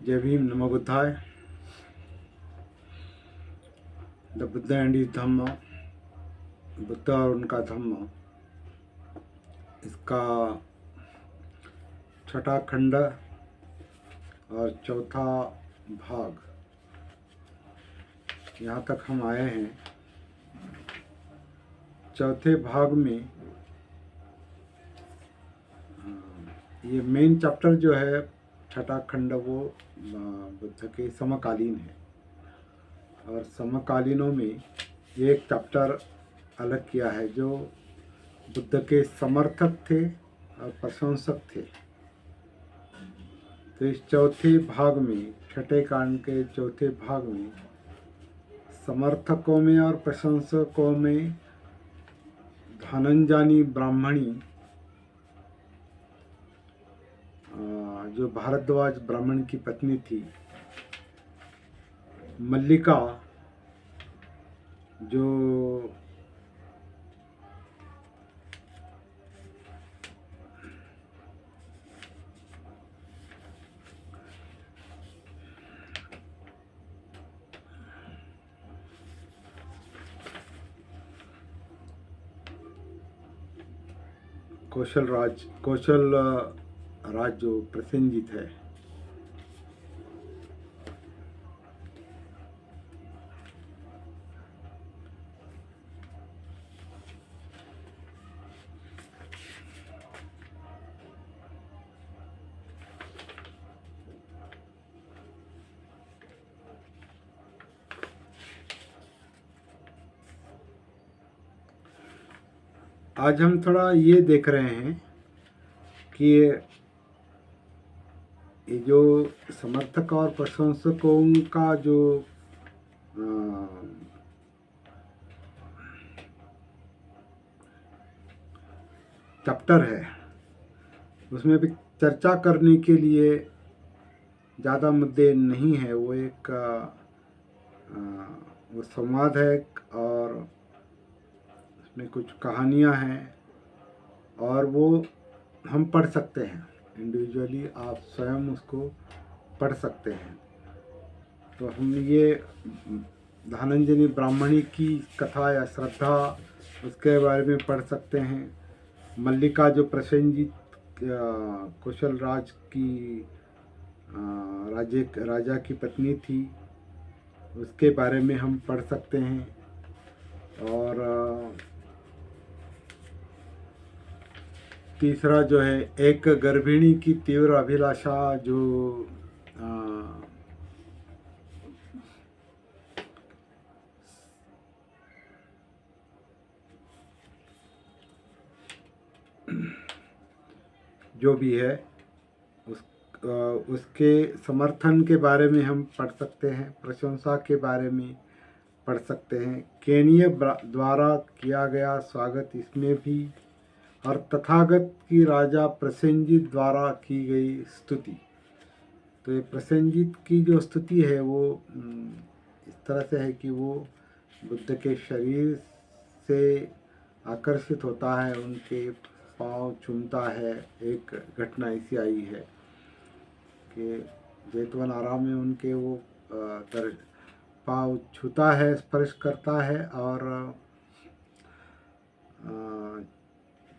जय भीम, नमो बुद्धाय। The Buddha and his धम्म, बुद्ध और उनका धम्म, इसका छठा खंड और चौथा भाग, यहाँ तक हम आए हैं। चौथे भाग में ये मेन चैप्टर जो है, छठा खंड, वो बुद्ध के समकालीन है। और समकालीनों में एक चैप्टर अलग किया है जो बुद्ध के समर्थक थे और प्रशंसक थे। तो इस चौथे भाग में, छठे कांड के चौथे भाग में, समर्थकों में और प्रशंसकों में धनंजानी ब्राह्मणी, जो भारद्वाज ब्राह्मण की पत्नी थी, मल्लिका, जो कौशल राज जो प्रसेनजित है, आज हम थोड़ा ये देख रहे हैं कि ये जो समर्थक और प्रशंसकों का जो चैप्टर है, उसमें भी चर्चा करने के लिए ज़्यादा मुद्दे नहीं है। वो एक वो संवाद है और उसमें कुछ कहानियाँ हैं और वो हम पढ़ सकते हैं इंडिविजुअली। आप स्वयं उसको पढ़ सकते हैं। तो हम ये धनंजनी ब्राह्मणी की कथा या श्रद्धा, उसके बारे में पढ़ सकते हैं। मल्लिका जो प्रसेनजित कौशल राज की राजा की पत्नी थी, उसके बारे में हम पढ़ सकते हैं। और तीसरा जो है, एक गर्भिणी की तीव्र अभिलाषा, जो जो भी है, उसके समर्थन के बारे में हम पढ़ सकते हैं, प्रशंसा के बारे में पढ़ सकते हैं। केनिय द्वारा किया गया स्वागत इसमें भी, और तथागत की राजा प्रसेनजित द्वारा की गई स्तुति। तो ये प्रसेनजित की जो स्तुति है वो इस तरह से है कि वो बुद्ध के शरीर से आकर्षित होता है, उनके पाँव चूमता है। एक घटना ऐसी आई है कि जेतवन आराम में उनके वो पाँव छूता है, स्पर्श करता है और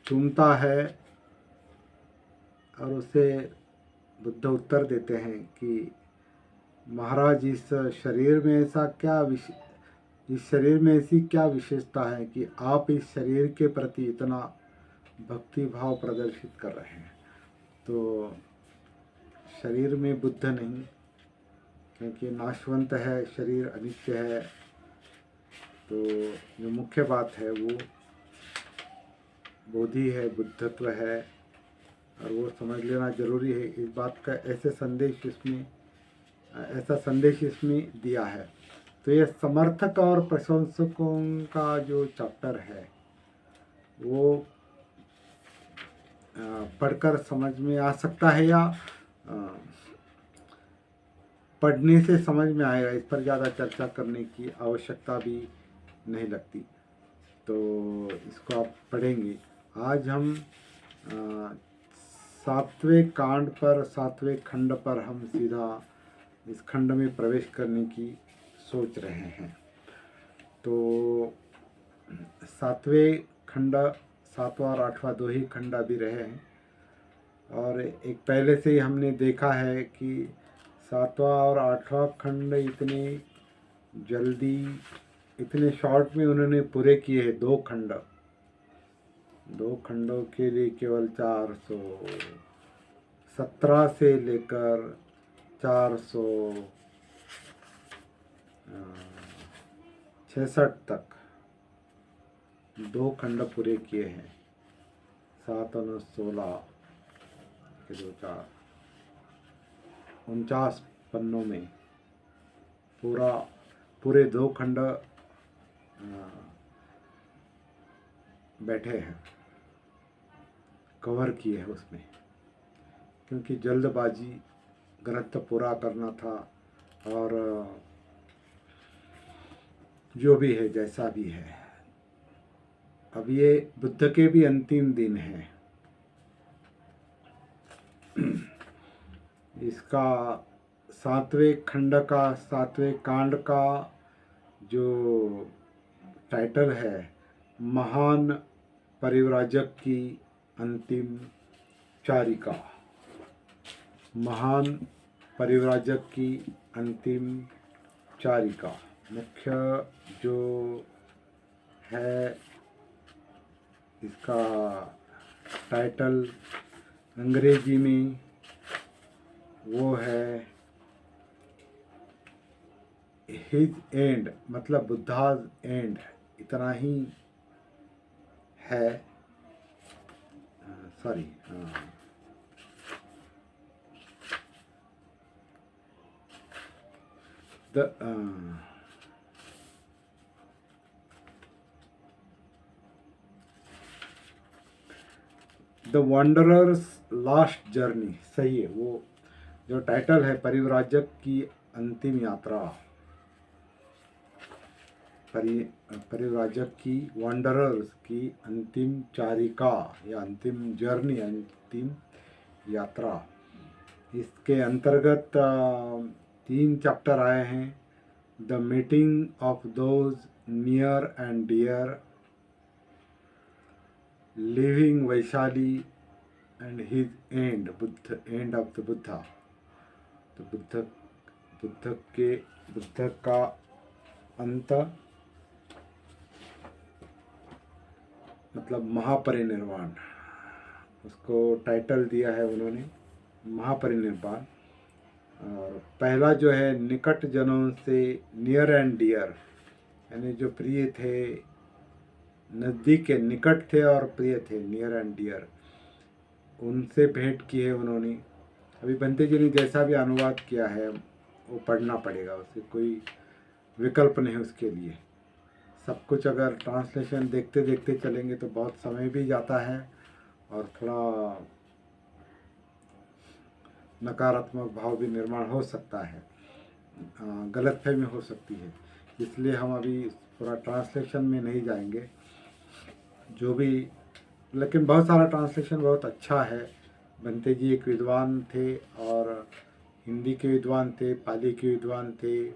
चूमता है। और उसे बुद्ध उत्तर देते हैं कि महाराज, इस शरीर में ऐसी क्या विशेषता है कि आप इस शरीर के प्रति इतना भक्ति भाव प्रदर्शित कर रहे हैं। तो शरीर में बुद्ध नहीं, क्योंकि नाशवंत है, शरीर अनित्य है। तो जो मुख्य बात है वो बोधि है, बुद्धत्व है, और वो समझ लेना जरूरी है। इस बात का ऐसा संदेश इसमें दिया है। तो ये समर्थक और प्रशंसकों का जो चैप्टर है वो पढ़कर समझ में आ सकता है, या पढ़ने से समझ में आएगा। इस पर ज़्यादा चर्चा करने की आवश्यकता भी नहीं लगती। तो इसको आप पढ़ेंगे। आज हम 7वें कांड पर, 7वें खंड पर हम सीधा इस खंड में प्रवेश करने की सोच रहे हैं। तो 7वें खंड, 7वां और 8वां दो ही खंड अभी रहे हैं, और एक पहले से ही हमने देखा है कि 7वां और 8वां खंड इतने जल्दी, इतने शॉर्ट में उन्होंने पूरे किए हैं। दो खंडों के लिए केवल 417 से लेकर 466 तक 2 खंड पूरे किए हैं। 7 और 16 के 2 4 49 पन्नों में पूरे 2 खंड बैठे हैं, कवर किए हैं उसमें, क्योंकि जल्दबाजी ग्रंथ पूरा करना था। और जो भी है, जैसा भी है, अब ये बुद्ध के भी अंतिम दिन है। इसका 7वें खंड का, 7वें कांड का जो टाइटल है, महान परिव्राजक की अंतिम चारिका। महान परिव्राजक की अंतिम चारिका मुख्य जो है, इसका टाइटल अंग्रेजी में वो है हिज एंड, मतलब बुद्धाज एंड, इतना ही है। सॉरी, द वंडरर्स लास्ट जर्नी, सही है। वो जो टाइटल है, परिव्राजक की अंतिम यात्रा, परिव्राजक की, वंडरर्स की अंतिम चारिका या अंतिम जर्नी, अंतिम यात्रा। इसके अंतर्गत 3 चैप्टर आए हैं। The meeting of those near and dear, living Vaishali and his end, Buddha, end of the Buddha. तो बुद्ध का अंत, मतलब महापरिनिर्वाण, उसको टाइटल दिया है उन्होंने, महापरिनिर्वाण। और पहला जो है, निकट जनों से, नियर एंड डियर, यानी जो प्रिय थे, नज़दीक के, निकट थे और प्रिय थे, नियर एंड डियर, उनसे भेंट की है उन्होंने। अभी बंते जी ने जैसा भी अनुवाद किया है वो पढ़ना पड़ेगा, उससे कोई विकल्प नहीं उसके लिए। सब कुछ अगर ट्रांसलेशन देखते देखते चलेंगे तो बहुत समय भी जाता है, और थोड़ा नकारात्मक भाव भी निर्माण हो सकता है, गलतफहमी हो सकती है। इसलिए हम अभी पूरा ट्रांसलेशन में नहीं जाएंगे। जो भी, लेकिन बहुत सारा ट्रांसलेशन बहुत अच्छा है। बंते जी एक विद्वान थे, और हिंदी के विद्वान थे, पाली के विद्वान थे।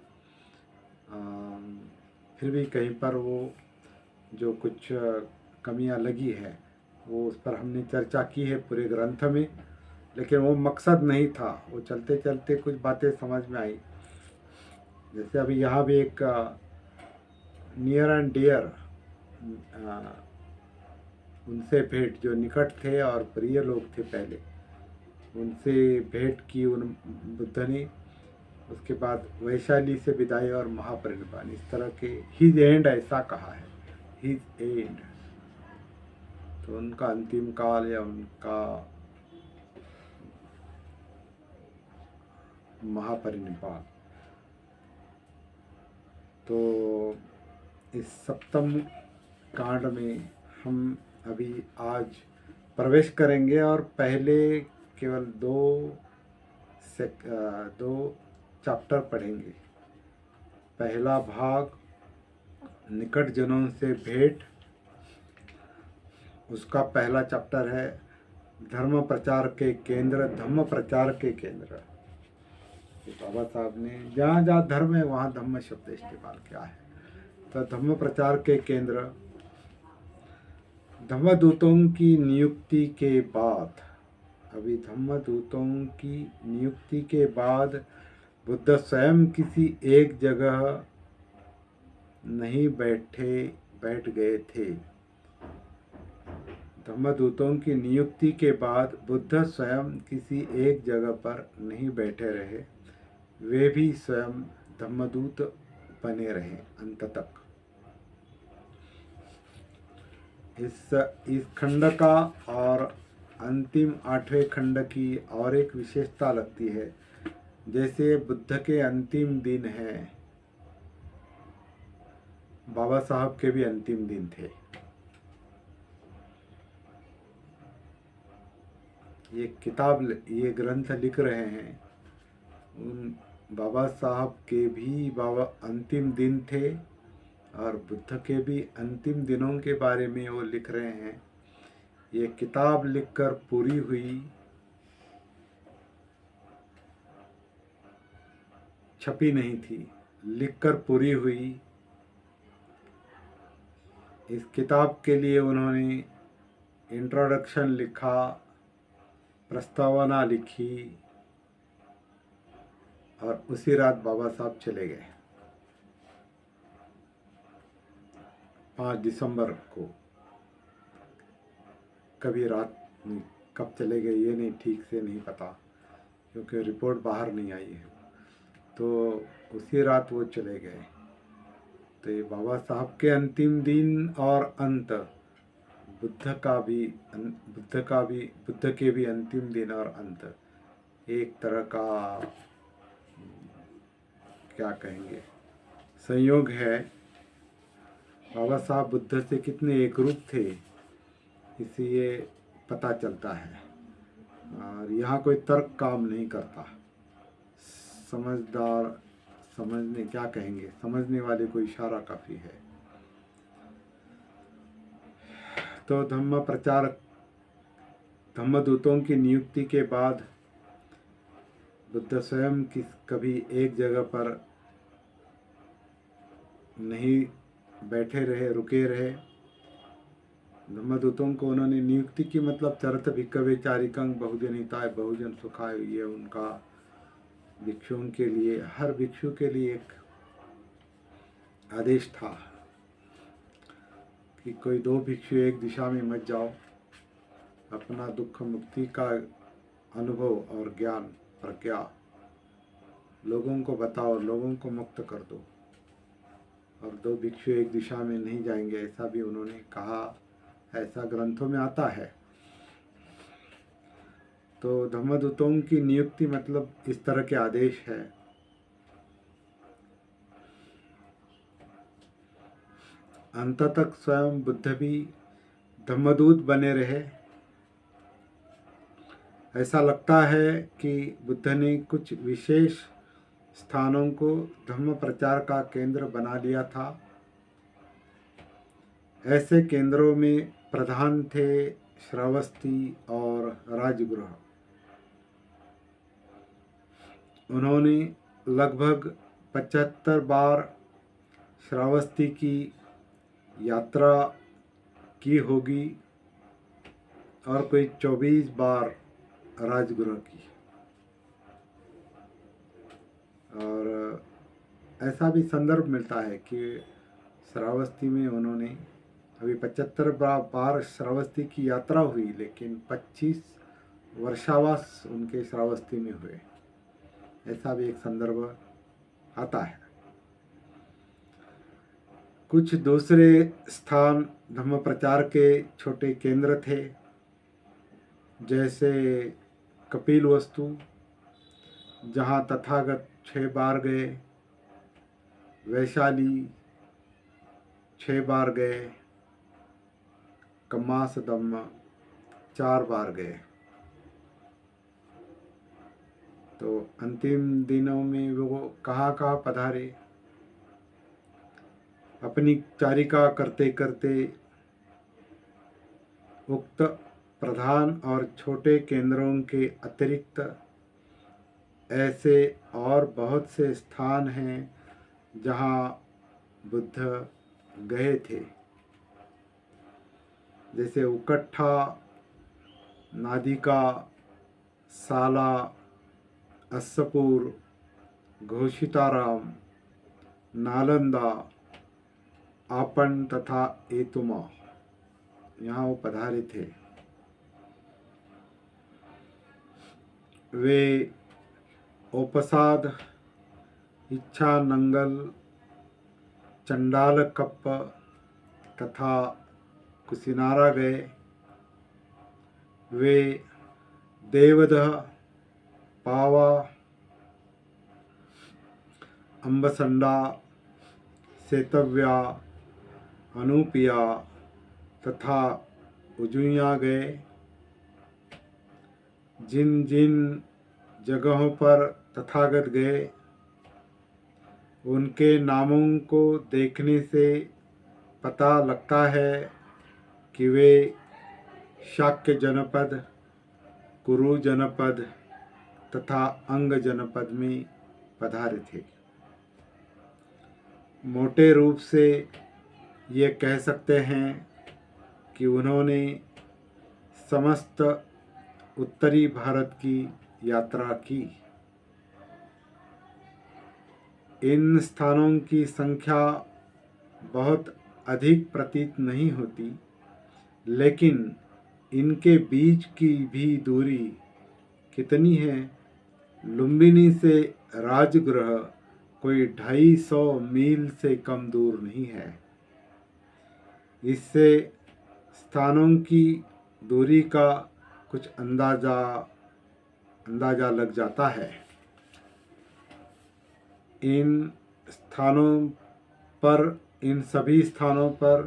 फिर भी कहीं पर वो जो कुछ कमियां लगी है, वो उस पर हमने चर्चा की है पूरे ग्रंथ में, लेकिन वो मकसद नहीं था। वो चलते चलते कुछ बातें समझ में आई। जैसे अभी यहाँ भी एक नियर एंड डियर, उनसे भेंट, जो निकट थे और प्रिय लोग थे पहले, उनसे भेंट की उन बुद्ध ने। उसके बाद वैशाली से विदाई और महापरिनिर्वाण, इस तरह के हिज एंड ऐसा कहा है, हिज एंड। तो उनका अंतिम काल या उनका महापरिनिर्वाण। तो इस 7वें कांड में हम अभी आज प्रवेश करेंगे, और पहले केवल 2 चैप्टर पढ़ेंगे। पहला भाग, निकट जनों से भेंट, उसका पहला चैप्टर है धर्म प्रचार के केंद्र, धम्म प्रचार के केंद्र। बाबा साहब ने जहाँ जहाँ धर्म है वहाँ धम्म शब्द इस्तेमाल किया है। तो धम्म प्रचार के केंद्र, धम्मदूतों की नियुक्ति के बाद, अभी धम्मदूतों की नियुक्ति के बाद बुद्ध स्वयं किसी एक जगह नहीं बैठ गए थे। धम्मदूतों की नियुक्ति के बाद बुद्ध स्वयं किसी एक जगह पर नहीं बैठे रहे, वे भी स्वयं धम्मदूत बने रहे अंत तक। इस खंड का और अंतिम 8वें खंड की और एक विशेषता लगती है, जैसे बुद्ध के अंतिम दिन है, बाबा साहब के भी अंतिम दिन थे। ये ग्रंथ लिख रहे हैं, उन बाबा साहब के भी अंतिम दिन थे और बुद्ध के भी अंतिम दिनों के बारे में वो लिख रहे हैं। ये किताब लिखकर पूरी हुई, छपी नहीं थी, लिखकर पूरी हुई। इस किताब के लिए उन्होंने इंट्रोडक्शन लिखा, प्रस्तावना लिखी और उसी रात बाबा साहब चले गए 5 दिसंबर को। कभी रात में कब चले गए ये नहीं, ठीक से नहीं पता, क्योंकि रिपोर्ट बाहर नहीं आई है। तो उसी रात वो चले गए। तो ये बाबा साहब के अंतिम दिन और अंत, बुद्ध के भी अंतिम दिन और अंत, एक तरह का क्या कहेंगे, संयोग है। बाबा साहब बुद्ध से कितने एकरूप थे इसलिए पता चलता है। और यहाँ कोई तर्क काम नहीं करता, समझने वाले को इशारा काफ़ी है। तो धम्मदूतों की नियुक्ति के बाद बुद्ध स्वयं कभी एक जगह पर नहीं बैठे रहे, रुके रहे। धम्मदूतों को उन्होंने नियुक्ति की, मतलब चरत भिक्खवे चारिकं बहुजनिताय बहुजन सुखाय, ये उनका भिक्षुओं के लिए, हर भिक्षु के लिए एक आदेश था कि कोई 2 भिक्षु एक दिशा में मत जाओ, अपना दुख मुक्ति का अनुभव और ज्ञान प्रज्ञा लोगों को बताओ, लोगों को मुक्त कर दो। और 2 भिक्षु एक दिशा में नहीं जाएंगे, ऐसा भी उन्होंने कहा, ऐसा ग्रंथों में आता है। तो धम्मदूतों की नियुक्ति मतलब इस तरह के आदेश है। अंत तक स्वयं बुद्ध भी धम्मदूत बने रहे। ऐसा लगता है कि बुद्ध ने कुछ विशेष स्थानों को धम्म प्रचार का केंद्र बना लिया था। ऐसे केंद्रों में प्रधान थे श्रावस्ती और राजगृह। उन्होंने लगभग 75 बार श्रावस्ती की यात्रा की होगी और कोई 24 बार राजगृह की। और ऐसा भी संदर्भ मिलता है कि श्रावस्ती में उन्होंने अभी 75 बार श्रावस्ती की यात्रा हुई, लेकिन 25 वर्षावास उनके श्रावस्ती में हुए, ऐसा भी एक संदर्भ आता है। कुछ दूसरे स्थान धम्म प्रचार के छोटे केंद्र थे, जैसे कपिलवस्तु, जहाँ तथागत 6 बार गए, वैशाली 6 बार गए, कम्मासदम्म 4 बार गए। तो अंतिम दिनों में वो कहाँ पधारे, अपनी चारिका करते करते उक्त प्रधान और छोटे केंद्रों के अतिरिक्त ऐसे और बहुत से स्थान हैं जहाँ बुद्ध गए थे, जैसे उकट्ठा, नादिका, साला, अस्सपुर, घोषिताराम, नालंदा, आपन तथा एतुमा। यहाँ वो पधारे थे। वे ओपसाद, इच्छा नंगल, चंडालकप्प तथा कुसिनारा गए। वे देवदह, पावा, अम्बसंडा, सेतव्या, अनूपिया तथा उजुया गए। जिन जिन जगहों पर तथागत गए, उनके नामों को देखने से पता लगता है कि वे शाक्य जनपद, कुरु जनपद तथा अंग जनपद में पधारे थे। मोटे रूप से ये कह सकते हैं कि उन्होंने समस्त उत्तरी भारत की यात्रा की। इन स्थानों की संख्या बहुत अधिक प्रतीत नहीं होती, लेकिन इनके बीच की भी दूरी कितनी है। लुम्बिनी से राजगृह कोई 250 मील से कम दूर नहीं है। इससे स्थानों की दूरी का कुछ अंदाजा लग जाता है। इन सभी स्थानों पर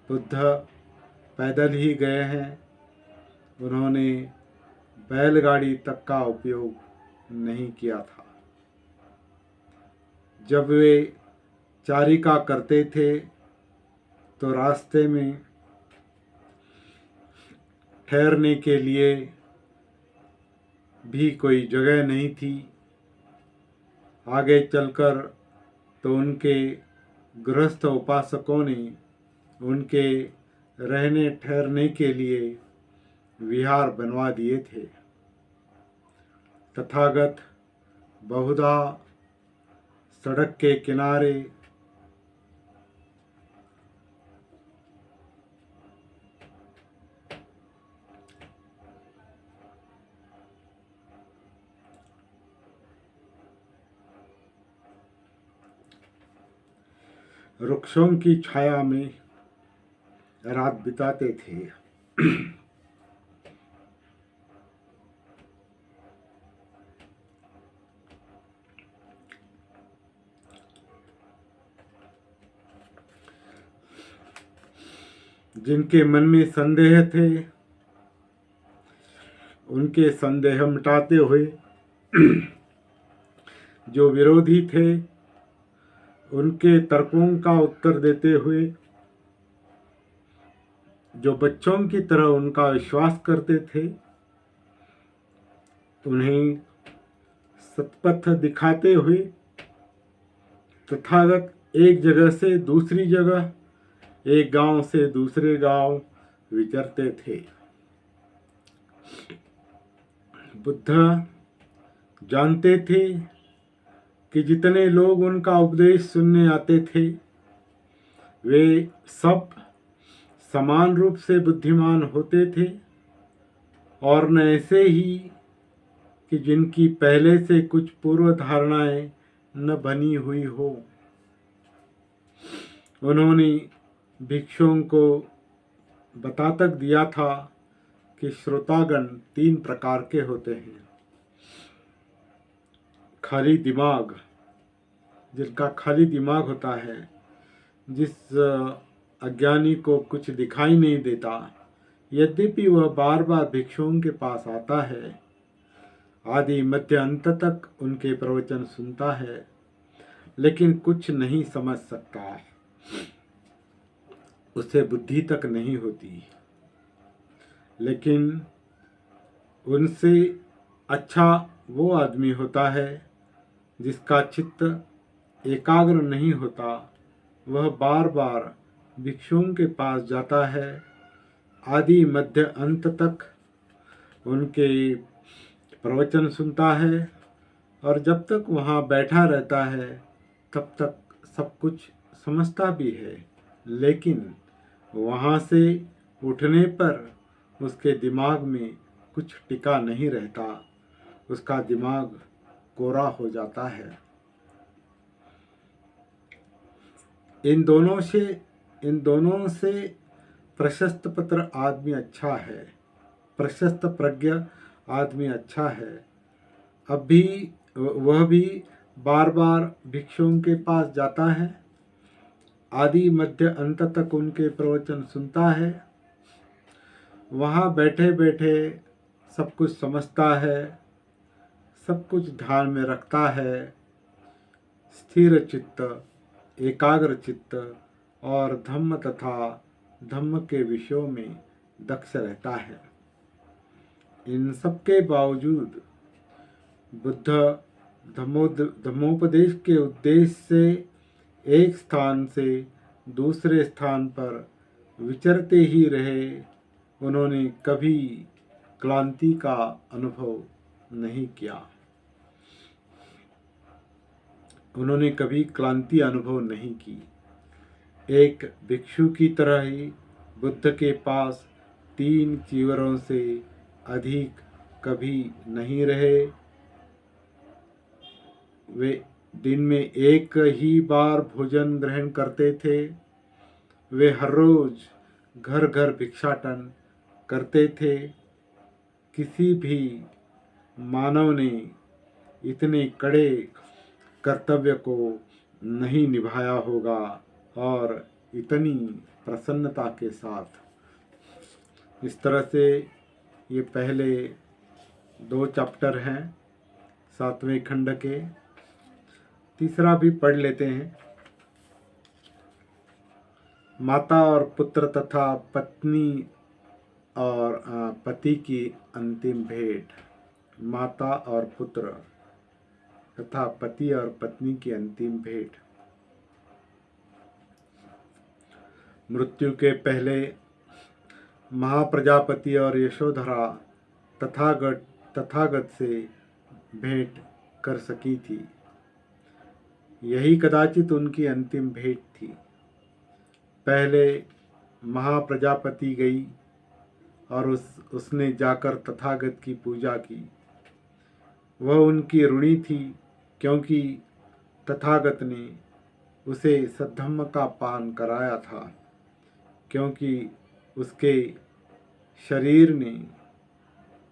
बुद्ध पैदल ही गए हैं। उन्होंने बैलगाड़ी तक का उपयोग नहीं किया था। जब वे चारिका करते थे तो रास्ते में ठहरने के लिए भी कोई जगह नहीं थी। आगे चलकर तो उनके गृहस्थ उपासकों ने उनके रहने ठहरने के लिए विहार बनवा दिए थे। तथागत बहुधा सड़क के किनारे वृक्षों की छाया में रात बिताते थे। जिनके मन में संदेह थे, उनके संदेह मिटाते हुए, जो विरोधी थे उनके तर्कों का उत्तर देते हुए, जो बच्चों की तरह उनका विश्वास करते थे, उन्हें सत्पथ दिखाते हुए तथागत एक जगह से दूसरी जगह, एक गांव से दूसरे गांव विचरते थे। बुद्ध जानते थे कि जितने लोग उनका उपदेश सुनने आते थे, वे सब समान रूप से बुद्धिमान होते थे, और न ऐसे ही कि जिनकी पहले से कुछ पूर्व धारणाएं न बनी हुई हो। उन्होंने भिक्षुओं को बता तक दिया था कि श्रोतागण 3 प्रकार के होते हैं। खाली दिमाग, जिनका खाली दिमाग होता है, जिस अज्ञानी को कुछ दिखाई नहीं देता, यद्यपि वह बार बार भिक्षुओं के पास आता है, आदि मध्य अंत तक उनके प्रवचन सुनता है, लेकिन कुछ नहीं समझ सकता, उसे बुद्धि तक नहीं होती। लेकिन उनसे अच्छा वो आदमी होता है जिसका चित्त एकाग्र नहीं होता। वह बार बार भिक्षुओं के पास जाता है, आदि मध्य अंत तक उनके प्रवचन सुनता है, और जब तक वहाँ बैठा रहता है तब तक सब कुछ समझता भी है। लेकिन वहाँ से उठने पर उसके दिमाग में कुछ टिका नहीं रहता, उसका दिमाग कोरा हो जाता है। इन दोनों से प्रशस्त पत्र आदमी अच्छा है, प्रशस्त प्रज्ञ आदमी अच्छा है। अब भी वह भी बार बार भिक्षुओं के पास जाता है, आदि मध्य अंत तक उनके प्रवचन सुनता है, वहाँ बैठे बैठे सब कुछ समझता है, सब कुछ ध्यान में रखता है, स्थिर चित्त, एकाग्र चित्त और धम्म तथा धम्म के विषयों में दक्ष रहता है। इन सब के बावजूद बुद्ध धम्मोपदेश के उद्देश्य से एक स्थान से दूसरे स्थान पर विचरते ही रहे। उन्होंने कभी क्लांति का अनुभव नहीं किया। उन्होंने कभी क्लांति अनुभव नहीं की। एक भिक्षु की तरह ही बुद्ध के पास 3 चीवरों से अधिक कभी नहीं रहे। वे दिन में एक ही बार भोजन ग्रहण करते थे। वे हर रोज घर घर भिक्षाटन करते थे। किसी भी मानव ने इतने कड़े कर्तव्य को नहीं निभाया होगा और इतनी प्रसन्नता के साथ। इस तरह से ये पहले 2 चैप्टर हैं 7वें खंड के। तीसरा भी पढ़ लेते हैं। माता और पुत्र तथा पत्नी और पति की अंतिम भेंट। माता और पुत्र तथा पति और पत्नी की अंतिम भेंट। मृत्यु के पहले महाप्रजापति और यशोधरा तथागत से भेंट कर सकी थी। यही कदाचित उनकी अंतिम भेंट थी। पहले महाप्रजापति गई और उसने जाकर तथागत की पूजा की। वह उनकी ऋणी थी क्योंकि तथागत ने उसे सद्धम्म का पान कराया था, क्योंकि उसके शरीर ने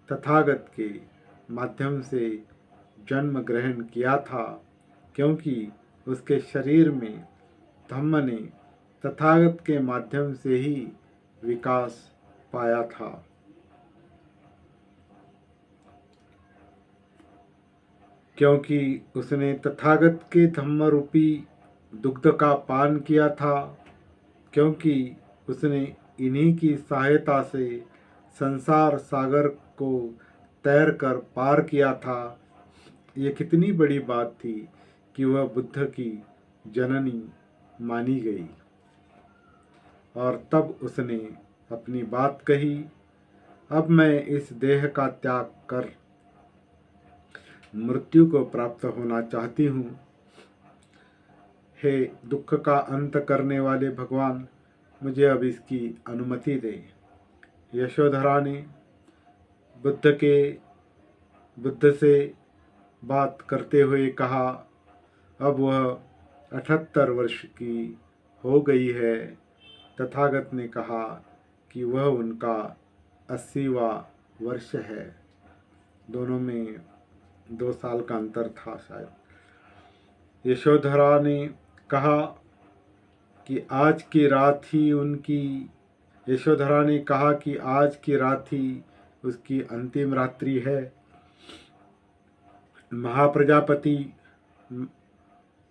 तथागत के माध्यम से जन्म ग्रहण किया था, क्योंकि उसके शरीर में धम्म ने तथागत के माध्यम से ही विकास पाया था। क्योंकि उसने तथागत के धम्म रूपी दुग्ध का पान किया था, क्योंकि उसने इन्हीं की सहायता से संसार सागर को तैर कर पार किया था। ये कितनी बड़ी बात थी कि वह बुद्ध की जननी मानी गई। और तब उसने अपनी बात कही, अब मैं इस देह का त्याग कर मृत्यु को प्राप्त होना चाहती हूँ। हे दुख का अंत करने वाले भगवान, मुझे अब इसकी अनुमति दे। यशोधरा ने बुद्ध से बात करते हुए कहा। अब वह 78 वर्ष की हो गई है। तथागत ने कहा कि वह उनका 80वां वर्ष है। दोनों में 2 साल का अंतर था शायद। यशोधरा ने कहा कि आज की रात ही यशोधरा ने कहा कि आज की रात ही उसकी अंतिम रात्रि है।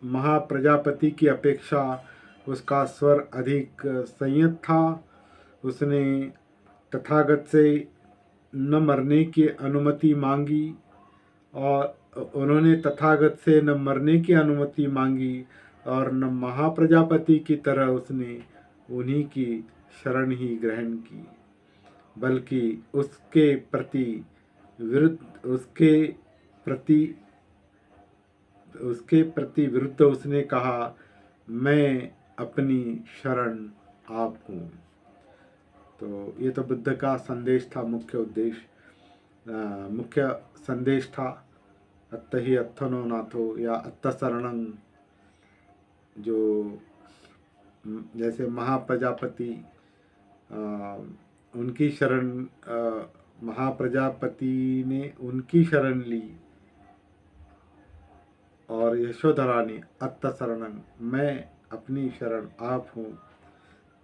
महाप्रजापति की अपेक्षा उसका स्वर अधिक संयत था। उसने तथागत से न मरने की अनुमति मांगी, और उन्होंने तथागत से न मरने की अनुमति मांगी और न महाप्रजापति की तरह उसने उन्हीं की शरण ही ग्रहण की, बल्कि प्रति उसके प्रति विरुद्ध उसने कहा, मैं अपनी शरण आप हूँ। तो ये तो बुद्ध का संदेश था, मुख्य संदेश था। अत्त ही अत्थनो नाथो, या अत्त शरणं। जो जैसे महाप्रजापति उनकी शरण, महाप्रजापति ने उनकी शरण ली, और यशोधरा ने अत्त शरणं, मैं अपनी शरण आप हूँ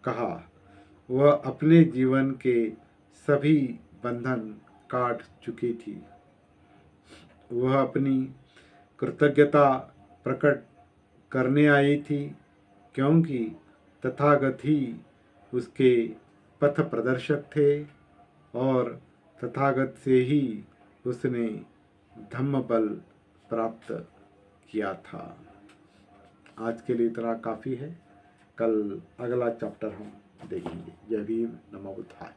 कहा। वह अपने जीवन के सभी बंधन काट चुकी थी। वह अपनी कृतज्ञता प्रकट करने आई थी, क्योंकि तथागत ही उसके पथ प्रदर्शक थे, और तथागत से ही उसने धम्म बल प्राप्त किया था। आज के लिए इतना काफ़ी है। कल अगला चैप्टर हम देखेंगे। जय भीम, नमो बुद्धाय।